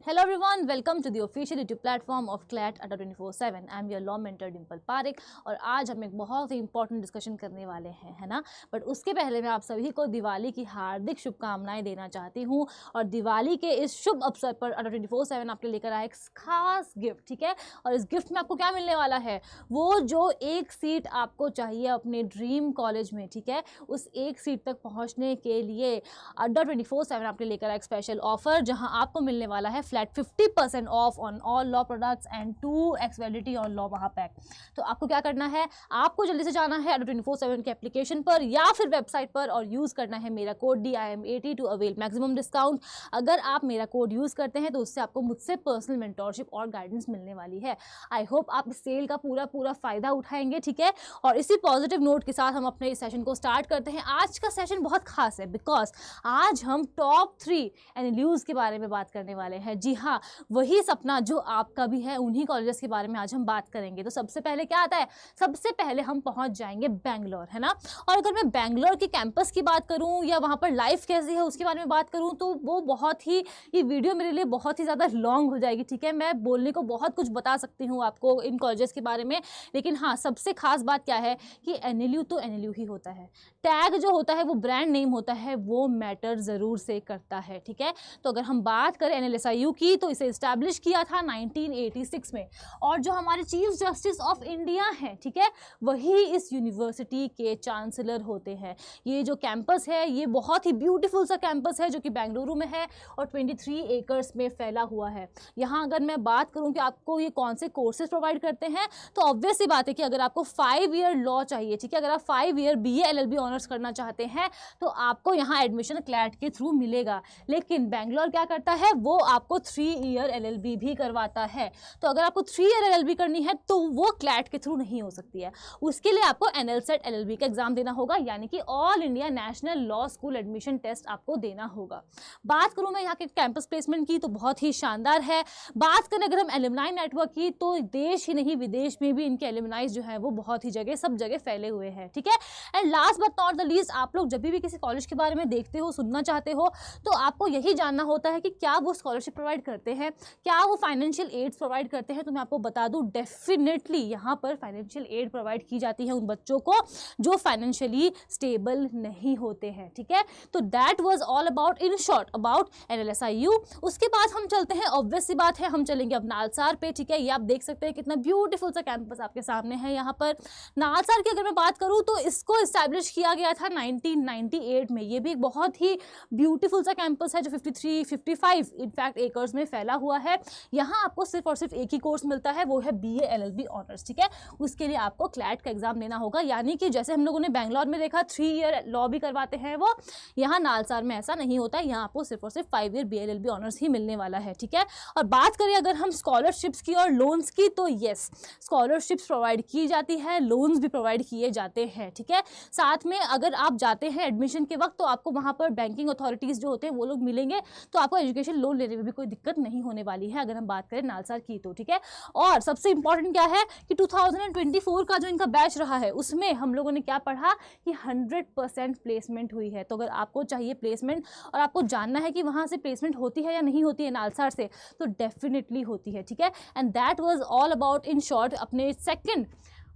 Hello everyone, welcome to the official YouTube platform of CLAT Adda 24/7. I am your law mentor Dimple Parekh और आज हम एक बहुत ही important discussion करने वाले हैं, है ना। बट उसके पहले मैं आप सभी को दिवाली की हार्दिक शुभकामनाएं देना चाहती हूँ और दिवाली के इस शुभ अवसर पर Adda 24/7 आपके लेकर आया एक खास गिफ्ट, ठीक है। और इस गिफ्ट में आपको क्या मिलने वाला है, वो जो एक सीट आपको चाहिए अपने ड्रीम कॉलेज में, ठीक है, उस एक सीट तक पहुँचने के लिए Adda 24/7 आपके लेकर आया एक स्पेशल ऑफर जहाँ आपको मिलने वाला है flat 50% off on all law products and 2x validity on law महापैक। तो आपको क्या करना है, आपको जल्दी से जाना है Adda 24/7 के एप्लीकेशन पर या फिर वेबसाइट पर और यूज़ करना है मेरा code DIM80 to avail maximum discount. अगर आप मेरा कोड यूज़ करते हैं तो उससे आपको मुझसे पर्सनल मेंटोरशिप और गाइडेंस मिलने वाली है। आई होप आप इस सेल का पूरा फ़ायदा उठाएंगे, ठीक है। और इसी पॉजिटिव नोट के साथ हम अपने इस सेशन को स्टार्ट करते हैं। आज का सेशन बहुत खास है बिकॉज आज हम टॉप 3 NLUs के बारे में बात करने वाले हैं। जी हाँ, वही सपना जो आपका भी है, उन्हीं कॉलेजेस के बारे में आज हम बात करेंगे। तो सबसे पहले क्या आता है, सबसे पहले हम पहुंच जाएंगे बेंगलोर, है ना। और अगर मैं बेंगलोर के कैंपस की बात करूं या वहां पर लाइफ कैसी है उसके बारे में बात करूं तो वो बहुत ही, ये वीडियो मेरे लिए बहुत ही ज़्यादा लॉन्ग हो जाएगी, ठीक है। मैं बोलने को बहुत कुछ बता सकती हूँ आपको इन कॉलेजेस के बारे में, लेकिन हाँ, सबसे खास बात क्या है कि NLU तो NLU ही होता है। टैग जो होता है वो ब्रांड नेम होता है, वो मैटर ज़रूर से करता है, ठीक है। तो अगर हम बात करें NLSIU की तो इसे इस्टेब्लिश किया था 1986 में और जो हमारे चीफ जस्टिस ऑफ इंडिया हैं, ठीक है, वही इस यूनिवर्सिटी के चांसलर होते हैं। ये जो कैंपस है ये बहुत ही ब्यूटीफुल सा कैंपस है जो कि बेंगलुरु में है और 23 एकर्स में फैला हुआ है। यहाँ अगर मैं बात करूँ कि आपको ये कौन से कोर्सेज प्रोवाइड करते हैं तो ऑब्वियस सी बात है कि अगर आपको 5 ईयर लॉ चाहिए, ठीक है, अगर आप 5 ईयर BA LLB ऑनर्स करना चाहते हैं तो आपको यहाँ एडमिशन क्लैट के थ्रू मिलेगा। लेकिन बेंगलोर क्या करता है, वो आपको 3 ईयर LLB भी करवाता है। तो अगर आपको 3 ईयर LLB करनी है तो वो क्लैट के थ्रू नहीं हो सकती है, उसके लिए आपको NLSET LLB का एग्जाम देना होगा, यानी कि all India national law school admission test आपको देना होगा। बात करूं मैं यहाँ के कैंपस प्लेसमेंट की तो बहुत ही शानदार है। बात करें अगर हम एलुमनाई नेटवर्क की तो देश ही नहीं विदेश में भी इनके एलुमनाइज जो है वो बहुत ही जगह, सब जगह फैले हुए हैं, ठीक है। And last but not the least, आप लोग जब भी किसी कॉलेज के बारे में देखते हो, सुनना चाहते हो, तो आपको यही जानना होता है कि क्या वो स्कॉलरशिप प्रोवाइड करते हैं, क्या वो फाइनेंशियल एड्स प्रोवाइड करते हैं। तो मैं आपको बता दूं, डेफिनेटली यहाँ पर फाइनेंशियल एड प्रोवाइड की जाती है उन बच्चों को जो फाइनेंशियली स्टेबल नहीं होते हैं, ठीक है। तो that was all about, in short, about NLSIU। उसके बाद हम चलते हैं, ऑब्वियस सी बात है, हम चलेंगे अब नालसार पे, ठीक है। ये आप देख सकते हैं कितना ब्यूटीफुल सा कैंपस आपके सामने है। यहाँ पर नालसार की अगर मैं बात करूँ तो इसको इस्टेब्लिश किया गया था 1998 में। ये भी एक बहुत ही ब्यूटीफुल सा कैंपस है जो 53-55 इनफैक्ट एकर्स में फैला हुआ है। यहाँ आपको सिर्फ और सिर्फ एक ही कोर्स मिलता है, वो है BA LLB ऑनर्स, ठीक है। उसके लिए आपको क्लैट का एग्जाम देना होगा, यानी कि जैसे हम लोगों ने बेंगलोर में देखा 3 ईयर लॉ भी करवाते हैं वो, यहाँ नालसार में ऐसा नहीं होता है। यहाँ आपको सिर्फ और सिर्फ 5 ईयर BA LLB ऑनर्स ही मिलने वाला है, ठीक है। और बात करें अगर हम स्कॉलरशिप्स की और लोन्स की तो येस, स्कॉलरशिप्स प्रोवाइड की जाती है, लोन्स भी प्रोवाइड किए जाते हैं, ठीक है। साथ में अगर आप जाते हैं एडमिशन के वक्त तो आपको वहाँ पर बैंकिंग अथॉरिटीज़ जो होते हैं वो लोग मिलेंगे, तो आपको एजुकेशन लोन लेने में भी कोई दिक्कत नहीं होने वाली है अगर हम बात करें नालसार की तो, ठीक है। और सबसे इंपॉर्टेंट क्या है कि 2024 का जो इनका बैच रहा है उसमें हम लोगों ने क्या पढ़ा कि 100% प्लेसमेंट हुई है। तो अगर आपको चाहिए प्लेसमेंट और आपको जानना है कि वहाँ से प्लेसमेंट होती है या नहीं होती है नालसार से, तो डेफिनेटली होती है, ठीक है। And that was all about, in short, अपने सेकंड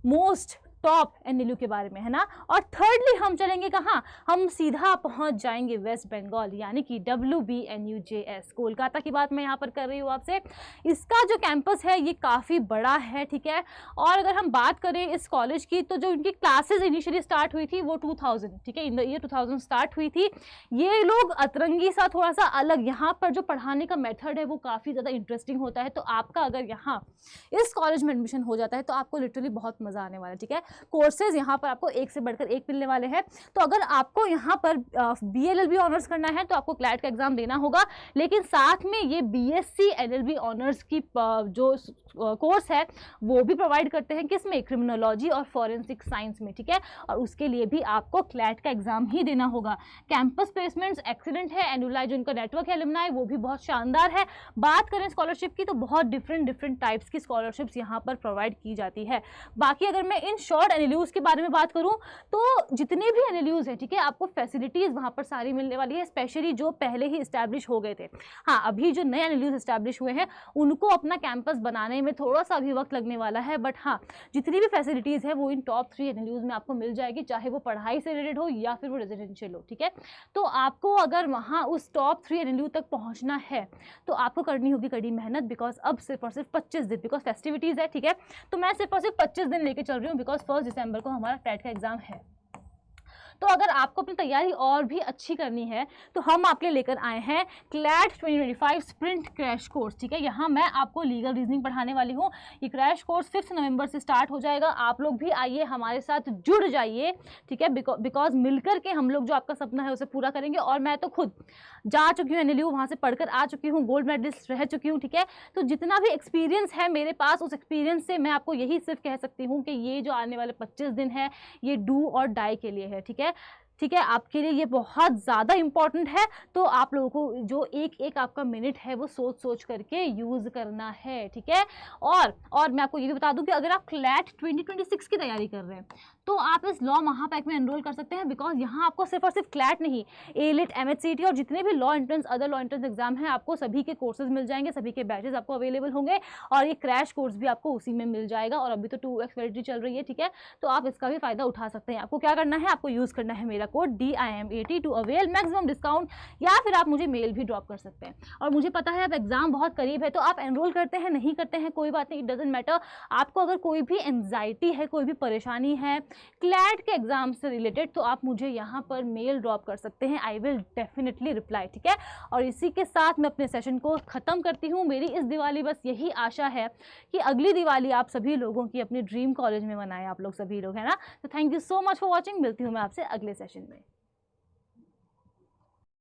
मोस्ट टॉप NLU के बारे में, है ना। और थर्डली हम चलेंगे कहाँ, हम सीधा पहुंच जाएंगे वेस्ट बंगाल, यानी कि WBNUJS, कोलकाता की बात मैं यहाँ पर कर रही हूँ आपसे। इसका जो कैंपस है ये काफ़ी बड़ा है, ठीक है। और अगर हम बात करें इस कॉलेज की तो जो इनकी क्लासेज इनिशियली स्टार्ट हुई थी वो 2000, ठीक है, इन द ईयर 2000 स्टार्ट हुई थी। ये लोग अतरंगी सा, थोड़ा सा अलग, यहाँ पर जो पढ़ाने का मेथड है वो काफ़ी ज़्यादा इंटरेस्टिंग होता है। तो आपका अगर यहाँ इस कॉलेज में एडमिशन हो जाता है तो आपको लिटरली बहुत मज़ा आने वाला है, ठीक है। कोर्सेज यहाँ पर आपको एक से बढ़कर एक मिलने वाले हैं। तो अगर आपको यहाँ पर BA LLB ऑनर्स करना है तो आपको क्लैट का एग्जाम देना होगा, लेकिन साथ में ये BSc LLB ऑनर्स की जो कोर्स है वो भी प्रोवाइड करते हैं, किसमें, क्रिमिनोलॉजी और फॉरेंसिक साइंस में, ठीक है। और उसके लिए भी आपको क्लैट का एग्जाम ही देना होगा। कैंपस प्लेसमेंट्स एक्सीलेंट है, एनुलाई जो उनका नेटवर्क है एलुमनाई वो भी बहुत शानदार है। बात करें स्कॉलरशिप की तो बहुत डिफरेंट टाइप्स की स्कॉलरशिप्स यहाँ पर प्रोवाइड की जाती है। बाकी अगर मैं इन शॉर्ट थर्ड एनएलयूज के बारे में बात करूं तो जितने भी एनएलयूज हैं, ठीक है, आपको फैसिलिटीज वहां पर सारी मिलने वाली है, स्पेशली जो पहले ही स्टैब्लिश हो गए थे। हाँ, अभी जो नए एनएलयूज स्टैब्लिश हुए हैं उनको अपना कैंपस बनाने में थोड़ा सा अभी वक्त लगने वाला है, बट हाँ, जितनी भी फैसिलिटीज है वो इन टॉप 3 एनएलयूज में आपको मिल जाएगी, चाहे वो पढ़ाई से रिलेटेड हो या फिर वो रेजिडेंशियल हो, ठीक है। तो आपको अगर वहाँ उस टॉप 3 एनएलयू तक पहुँचना है तो आपको करनी होगी कड़ी मेहनत, बिकॉज अब सिर्फ और सिर्फ 25 दिन, बिकॉज फेस्टिविटीज़ है, ठीक है, तो मैं सिर्फ और सिर्फ 25 दिन लेके चल रही हूँ, बिकॉज 1 दिसंबर को हमारा टेट का एग्जाम है। तो अगर आपको अपनी तैयारी और भी अच्छी करनी है तो हम आपके लिए लेकर आए हैं क्लैट 2025 स्प्रिंट क्रैश कोर्स, ठीक है। यहाँ मैं आपको लीगल रीजनिंग पढ़ाने वाली हूँ। ये क्रैश कोर्स 5 नवंबर से स्टार्ट हो जाएगा। आप लोग भी आइए, हमारे साथ जुड़ जाइए, ठीक है, बिकॉज मिलकर के हम लोग जो आपका सपना है उसे पूरा करेंगे। और मैं तो खुद जा चुकी हूँ एनएलयू, वहाँ से पढ़कर आ चुकी हूँ, गोल्ड मेडलिस्ट रह चुकी हूँ, ठीक है। तो जितना भी एक्सपीरियंस है मेरे पास, उस एक्सपीरियंस से मैं आपको यही सिर्फ कह सकती हूँ कि ये जो आने वाले 25 दिन है ये डू और डाई के लिए है, ठीक है, ठीक है, आपके लिए ये बहुत ज़्यादा इंपॉर्टेंट है। तो आप लोगों को जो एक एक आपका मिनट है वो सोच सोच करके यूज़ करना है, ठीक है। और मैं आपको ये भी बता दूं कि अगर आप क्लैट 2026 की तैयारी कर रहे हैं तो आप इस लॉ महापैक में एनरोल कर सकते हैं, बिकॉज यहाँ आपको सिर्फ और सिर्फ क्लैट नहीं, एलिट, एमएचसीटी और जितने भी law entrance, other law entrance exam हैं, आपको सभी के कोर्सेज मिल जाएंगे, सभी के बैचेज आपको अवेलेबल होंगे, और ये क्रैश कोर्स भी आपको उसी में मिल जाएगा। और अभी तो 2x वैलिडिटी चल रही है, ठीक है, तो आप इसका भी फायदा उठा सकते हैं। आपको क्या करना है, आपको यूज़ करना है मेरा code DIM80 to avail maximum discount, या फिर आप मुझे मेल भी ड्रॉप कर सकते हैं। और मुझे पता है अब एग्जाम बहुत करीब है, तो आप एनरोल करते हैं नहीं करते हैं कोई बात नहीं, इट डजेंट मैटर। आपको अगर कोई भी एंजाइटी है, कोई भी परेशानी है क्लैट के एग्जाम से रिलेटेड, तो आप मुझे यहाँ पर मेल ड्रॉप कर सकते हैं, आई विल डेफिनेटली रिप्लाई, ठीक है। और इसी के साथ मैं अपने सेशन को ख़त्म करती हूँ। मेरी इस दिवाली बस यही आशा है कि अगली दिवाली आप सभी लोगों की अपनी ड्रीम कॉलेज में मनाएं, आप लोग सभी लोग, है ना। तो thank you so much for watching, मिलती हूँ मैं आपसे अगले सेशन में।